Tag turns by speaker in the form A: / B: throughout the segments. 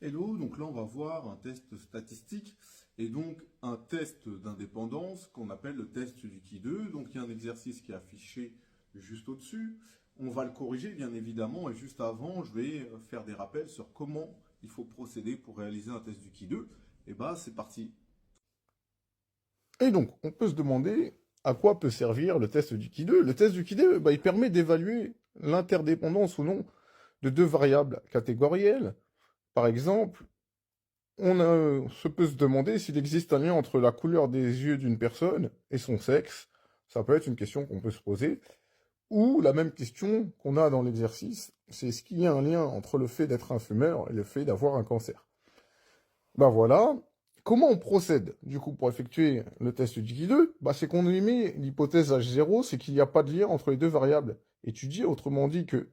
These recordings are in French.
A: Hello, donc là on va voir un test statistique et donc un test d'indépendance qu'on appelle le test du Qui2. Donc il y a un exercice qui est affiché juste au-dessus. On va le corriger bien évidemment et juste avant je vais faire des rappels sur comment il faut procéder pour réaliser un test du Qui2. Et bah c'est parti.
B: Et donc, on peut se demander à quoi peut servir le test du Qui2. Le test du Qui2, il permet d'évaluer l'interdépendance ou non de deux variables catégorielles. Par exemple, se peut se demander s'il existe un lien entre la couleur des yeux d'une personne et son sexe. Ça peut être une question qu'on peut se poser. Ou la même question qu'on a dans l'exercice, c'est est-ce qu'il y a un lien entre le fait d'être un fumeur et le fait d'avoir un cancer? Ben voilà. Comment on procède, du coup, pour effectuer le test du Ki2? C'est qu'on émet l'hypothèse H0, c'est qu'il n'y a pas de lien entre les deux variables étudiées, autrement dit qu'il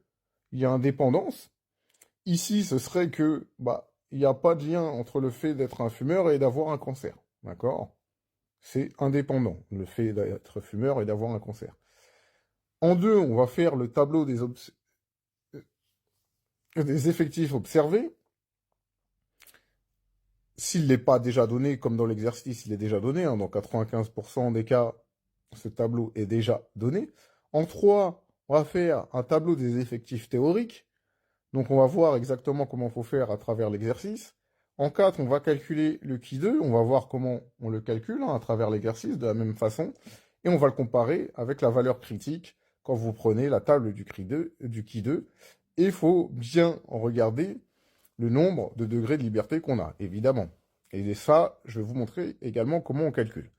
B: y a indépendance. Ici, ce serait que, il n'y a pas de lien entre le fait d'être un fumeur et d'avoir un cancer. D'accord? C'est indépendant, le fait d'être fumeur et d'avoir un cancer. En deux, on va faire le tableau des effectifs observés. S'il n'est pas déjà donné, comme dans l'exercice, il est déjà donné, dans 95% des cas, ce tableau est déjà donné. En 3, on va faire un tableau des effectifs théoriques. Donc on va voir exactement comment il faut faire à travers l'exercice. En 4, on va calculer le Qui2, on va voir comment on le calcule à travers l'exercice de la même façon. Et on va le comparer avec la valeur critique quand vous prenez la table du Qui2. Et il faut bien regarder le nombre de degrés de liberté qu'on a, évidemment. Et ça, je vais vous montrer également comment on calcule.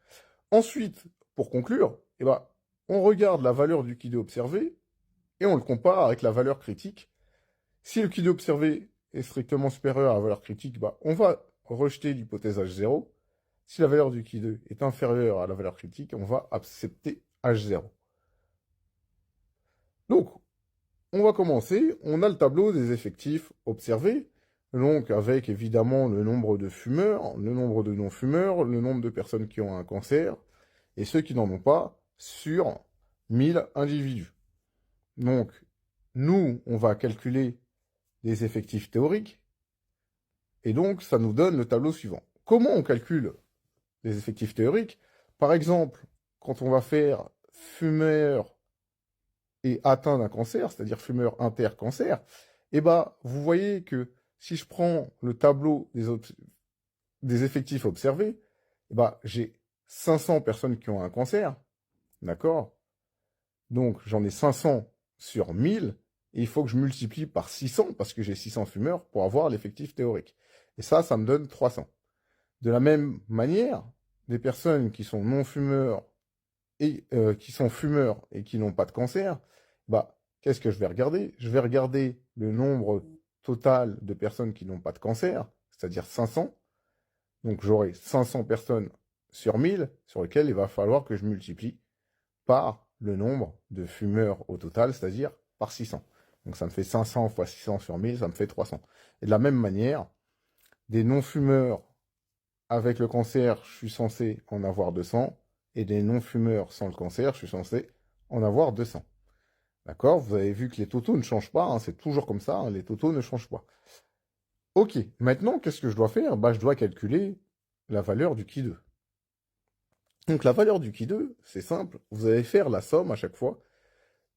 B: Ensuite, pour conclure, on regarde la valeur du Ki2 observé et on le compare avec la valeur critique. Si le Ki2 observé est strictement supérieur à la valeur critique, on va rejeter l'hypothèse H0. Si la valeur du Ki2 est inférieure à la valeur critique, on va accepter H0. Donc, on va commencer. On a le tableau des effectifs observés. Donc, avec évidemment le nombre de fumeurs, le nombre de non-fumeurs, le nombre de personnes qui ont un cancer, et ceux qui n'en ont pas, sur 1000 individus. Donc, nous, on va calculer les effectifs théoriques, et donc, ça nous donne le tableau suivant. Comment on calcule les effectifs théoriques? Par exemple, quand on va faire fumeur et atteint d'un cancer, c'est-à-dire fumeur intercancer, vous voyez que si je prends le tableau des effectifs observés, j'ai 500 personnes qui ont un cancer, d'accord? Donc, j'en ai 500 sur 1000, et il faut que je multiplie par 600, parce que j'ai 600 fumeurs, pour avoir l'effectif théorique. Et ça me donne 300. De la même manière, des personnes qui sont non-fumeurs et qui sont fumeurs et qui n'ont pas de cancer, qu'est-ce que je vais regarder? Je vais regarder le nombre total de personnes qui n'ont pas de cancer, c'est-à-dire 500. Donc j'aurai 500 personnes sur 1000 sur lesquelles il va falloir que je multiplie par le nombre de fumeurs au total, c'est-à-dire par 600. Donc ça me fait 500 fois 600 sur 1000, ça me fait 300. Et de la même manière, des non-fumeurs avec le cancer, je suis censé en avoir 200. Et des non-fumeurs sans le cancer, je suis censé en avoir 200. D'accord? Vous avez vu que les totaux ne changent pas, c'est toujours comme ça, les totaux ne changent pas. Ok, maintenant, qu'est-ce que je dois faire? Je dois calculer la valeur du Ki2. Donc la valeur du Ki2, c'est simple, vous allez faire la somme à chaque fois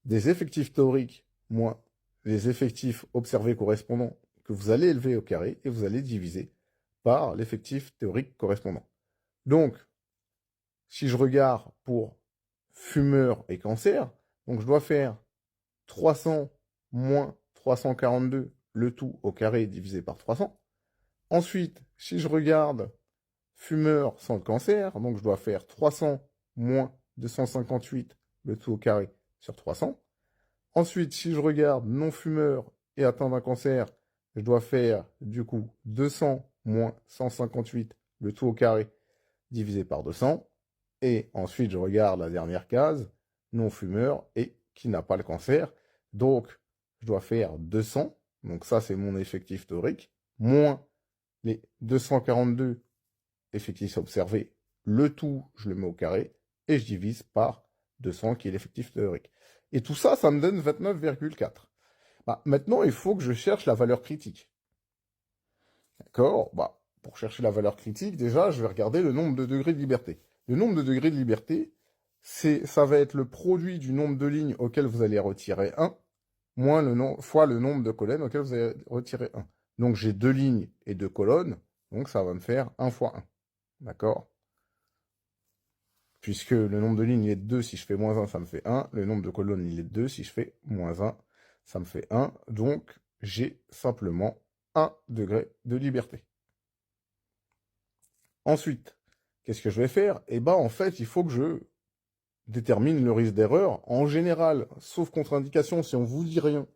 B: des effectifs théoriques moins les effectifs observés correspondants que vous allez élever au carré et vous allez diviser par l'effectif théorique correspondant. Donc, si je regarde pour fumeur et cancer, donc je dois faire 300 moins 342, le tout au carré divisé par 300. Ensuite, si je regarde fumeur sans le cancer, donc je dois faire 300 moins 258, le tout au carré sur 300. Ensuite, si je regarde non-fumeur et atteint d'un cancer, je dois faire du coup 200 moins 158, le tout au carré divisé par 200. Et ensuite, je regarde la dernière case, non-fumeur et qui n'a pas le cancer. Donc, je dois faire 200. Donc ça, c'est mon effectif théorique. Moins les 242 effectifs observés. Le tout, je le mets au carré. Et je divise par 200 qui est l'effectif théorique. Et tout ça, ça me donne 29,4. Maintenant, il faut que je cherche la valeur critique. D'accord, bah, pour chercher la valeur critique, déjà, je vais regarder le nombre de degrés de liberté. Le nombre de degrés de liberté, ça va être le produit du nombre de lignes auquel vous allez retirer 1, fois le nombre de colonnes auquel vous allez retirer 1. Donc j'ai 2 lignes et 2 colonnes, donc ça va me faire 1 fois 1. D'accord? Puisque le nombre de lignes il est de 2, si je fais moins 1, ça me fait 1. Le nombre de colonnes il est de 2, si je fais moins 1, ça me fait 1. Donc j'ai simplement 1 degré de liberté. Ensuite, qu'est-ce que je vais faire? Eh bien, en fait, il faut que je détermine le risque d'erreur. En général, sauf contre-indication, si on vous dit rien,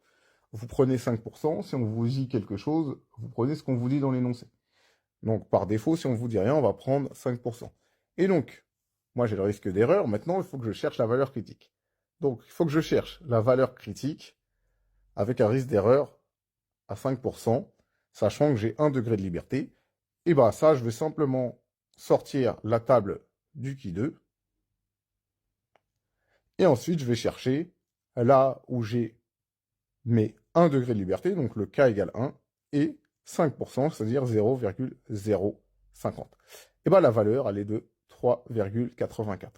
B: vous prenez 5%. Si on vous dit quelque chose, vous prenez ce qu'on vous dit dans l'énoncé. Donc, par défaut, si on vous dit rien, on va prendre 5%. Et donc, moi, j'ai le risque d'erreur. Maintenant, il faut que je cherche la valeur critique. Donc, il faut que je cherche la valeur critique avec un risque d'erreur à 5%, sachant que j'ai 1 degré de liberté. Et bien, ça, je vais simplement sortir la table du qui 2. Et ensuite, je vais chercher là où j'ai mes 1 degré de liberté, donc le k égale 1, et 5%, c'est-à-dire 0,050. Et bien, la valeur, elle est de 3,84.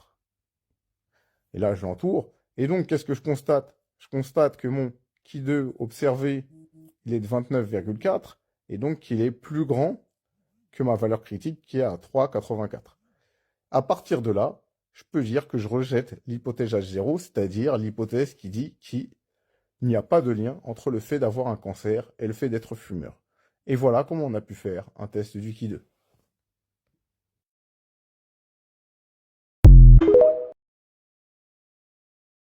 B: Et là, je l'entoure. Et donc, qu'est-ce que je constate? Je constate que mon qui 2 observé, il est de 29,4, et donc qu'il est plus grand que ma valeur critique qui est à 3,84. À partir de là, je peux dire que je rejette l'hypothèse H0, c'est-à-dire l'hypothèse qui dit qu'il n'y a pas de lien entre le fait d'avoir un cancer et le fait d'être fumeur. Et voilà comment on a pu faire un test du qui 2.